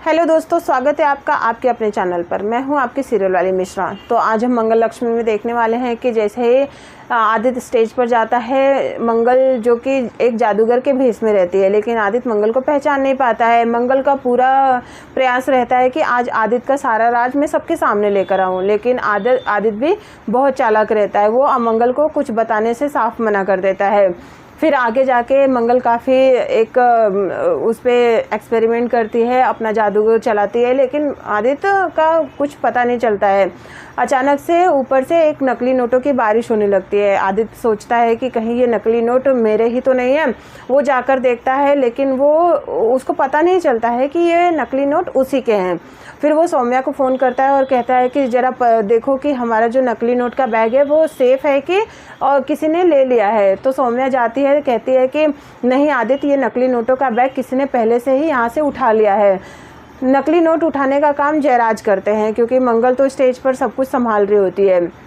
Hello दोस्तों, स्वागत है आपका आपके अपने चैनल पर। मैं हूं आपकी सीरियल वाली मिश्रा। तो आज हम मंगल लक्ष्मी में देखने वाले हैं कि जैसे ही आदित्य स्टेज पर जाता है, मंगल जो कि एक जादूगर के भेष में रहती है, लेकिन आदित्य मंगल को पहचान नहीं पाता है। मंगल का पूरा प्रयास रहता है कि आज आदित्य का सारा राज मैं सबके सामने लेकर आऊँ, लेकिन आदित्य भी बहुत चालाक रहता है। वो मंगल को कुछ बताने से साफ मना कर देता है। फिर आगे जाके मंगल काफ़ी एक उस पर एक्सपेरिमेंट करती है, अपना जादू चलाती है, लेकिन आदित्य का कुछ पता नहीं चलता है। अचानक से ऊपर से एक नकली नोटों की बारिश होने लगती है। आदित्य सोचता है कि कहीं ये नकली नोट मेरे ही तो नहीं है। वो जाकर देखता है, लेकिन वो उसको पता नहीं चलता है कि ये नकली नोट उसी के हैं। फिर वो सौम्या को फ़ोन करता है और कहता है कि ज़रा देखो कि हमारा जो नकली नोट का बैग है वो सेफ़ है कि और किसी ने ले लिया है। तो सौम्या जाती है, कहती है कि नहीं आदित्य, ये नकली नोटों का बैग किसी ने पहले से ही यहाँ से उठा लिया है। नकली नोट उठाने का काम जयराज करते हैं, क्योंकि मंगल तो स्टेज पर सब कुछ संभाल रही होती है।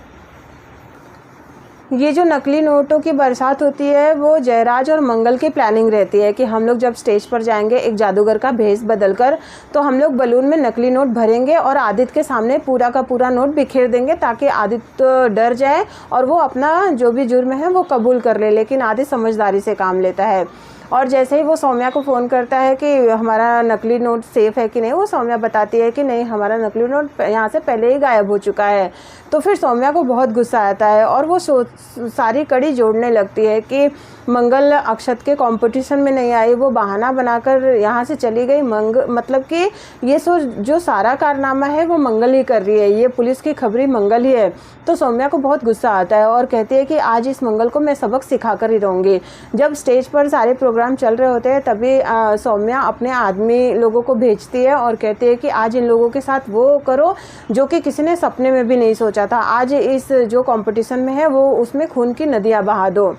ये जो नकली नोटों की बरसात होती है वो जयराज और मंगल की प्लानिंग रहती है कि हम लोग जब स्टेज पर जाएंगे एक जादूगर का भेष बदलकर, तो हम लोग बलून में नकली नोट भरेंगे और आदित्य के सामने पूरा का पूरा नोट बिखेर देंगे, ताकि आदित्य डर जाए और वो अपना जो भी जुर्म है वो कबूल कर ले। लेकिन आदित्य समझदारी से काम लेता है, और जैसे ही वो सौम्या को फ़ोन करता है कि हमारा नकली नोट सेफ़ है कि नहीं, वो सौम्या बताती है कि नहीं, हमारा नकली नोट यहाँ से पहले ही गायब हो चुका है। तो फिर सौम्या को बहुत गुस्सा आता है और वो सारी कड़ी जोड़ने लगती है कि मंगल अक्षत के कंपटीशन में नहीं आई, वो बहाना बनाकर यहाँ से चली गई। मतलब कि ये जो सारा कारनामा है वो मंगल ही कर रही है, ये पुलिस की खबरी मंगल ही है। तो सौम्या को बहुत गुस्सा आता है और कहती है कि आज इस मंगल को मैं सबक सिखा कर ही रहूँगी। जब स्टेज पर सारे प्रोग्राम चल रहे होते हैं तभी सौम्या अपने आदमी लोगों को भेजती है और कहती है कि आज इन लोगों के साथ वो करो जो कि किसी ने सपने में भी नहीं सोचा था। आज इस जो कंपटीशन में है वो उसमें खून की नदियाँ बहा दो।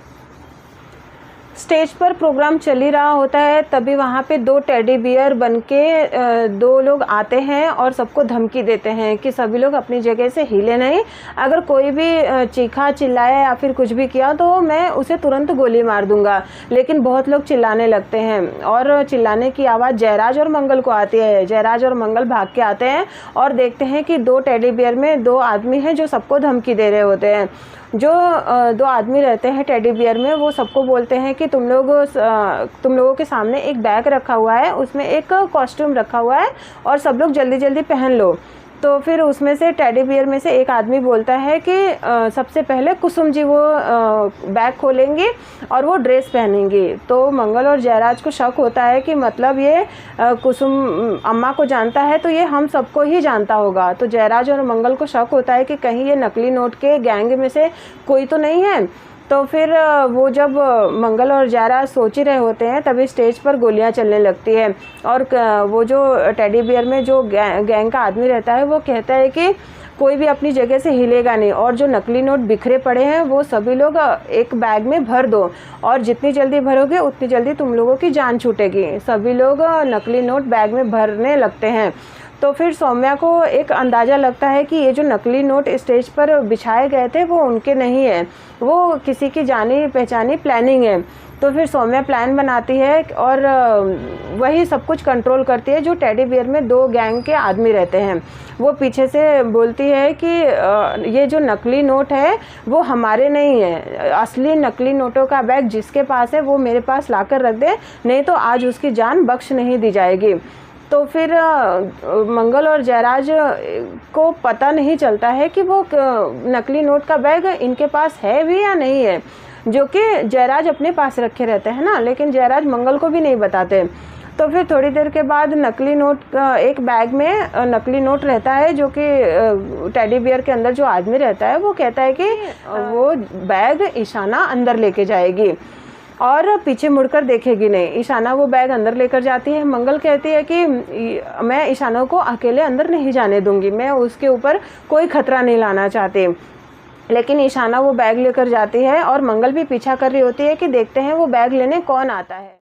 स्टेज पर प्रोग्राम चल ही रहा होता है, तभी वहाँ पे दो टेडी बियर बनके दो लोग आते हैं और सबको धमकी देते हैं कि सभी लोग अपनी जगह से हिले नहीं। अगर कोई भी चीखा चिल्लाया या फिर कुछ भी किया तो मैं उसे तुरंत गोली मार दूंगा। लेकिन बहुत लोग चिल्लाने लगते हैं और चिल्लाने की आवाज़ जयराज और मंगल को आती है। जयराज और मंगल भाग के आते हैं और देखते हैं कि दो टेडी बियर में दो आदमी हैं जो सबको धमकी दे रहे होते हैं। जो दो आदमी रहते हैं टेडी बियर में, वो सबको बोलते हैं कि तुम लोगों के सामने एक बैग रखा हुआ है, उसमें एक कॉस्ट्यूम रखा हुआ है और सब लोग जल्दी जल्दी पहन लो। तो फिर उसमें से टेडी बियर में से एक आदमी बोलता है कि सबसे पहले कुसुम जी वो बैग खोलेंगी और वो ड्रेस पहनेंगी। तो मंगल और जयराज को शक होता है कि मतलब ये कुसुम अम्मा को जानता है तो ये हम सबको ही जानता होगा। तो जयराज और मंगल को शक होता है कि कहीं ये नकली नोट के गैंग में से कोई तो नहीं है। तो फिर वो जब मंगल और जयराज सोच ही रहे होते हैं तभी स्टेज पर गोलियां चलने लगती है और वो जो टेडी बियर में जो गैंग का आदमी रहता है वो कहता है कि कोई भी अपनी जगह से हिलेगा नहीं और जो नकली नोट बिखरे पड़े हैं वो सभी लोग एक बैग में भर दो, और जितनी जल्दी भरोगे उतनी जल्दी तुम लोगों की जान छूटेगी। सभी लोग नकली नोट बैग में भरने लगते हैं। तो फिर सौम्या को एक अंदाज़ा लगता है कि ये जो नकली नोट स्टेज पर बिछाए गए थे वो उनके नहीं है, वो किसी की जानी पहचानी प्लानिंग है। तो फिर सौम्या प्लान बनाती है और वही सब कुछ कंट्रोल करती है। जो टेडी बियर में दो गैंग के आदमी रहते हैं वो पीछे से बोलती है कि ये जो नकली नोट है वो हमारे नहीं है, असली नकली नोटों का बैग जिसके पास है वो मेरे पास लाकर रख दे, नहीं तो आज उसकी जान बख्श नहीं दी जाएगी। तो फिर मंगल और जयराज को पता नहीं चलता है कि वो नकली नोट का बैग इनके पास है भी या नहीं है, जो कि जयराज अपने पास रखे रहते हैं ना, लेकिन जयराज मंगल को भी नहीं बताते। तो फिर थोड़ी देर के बाद नकली नोट एक बैग में नकली नोट रहता है, जो कि टेडी बियर के अंदर जो आदमी रहता है वो कहता है कि वो बैग ईशाना अंदर लेके जाएगी और पीछे मुड़कर देखेगी नहीं। ईशाना वो बैग अंदर लेकर जाती है। मंगल कहती है कि मैं ईशाना को अकेले अंदर नहीं जाने दूंगी, मैं उसके ऊपर कोई खतरा नहीं लाना चाहती। लेकिन ईशाना वो बैग लेकर जाती है और मंगल भी पीछा कर रही होती है कि देखते हैं वो बैग लेने कौन आता है।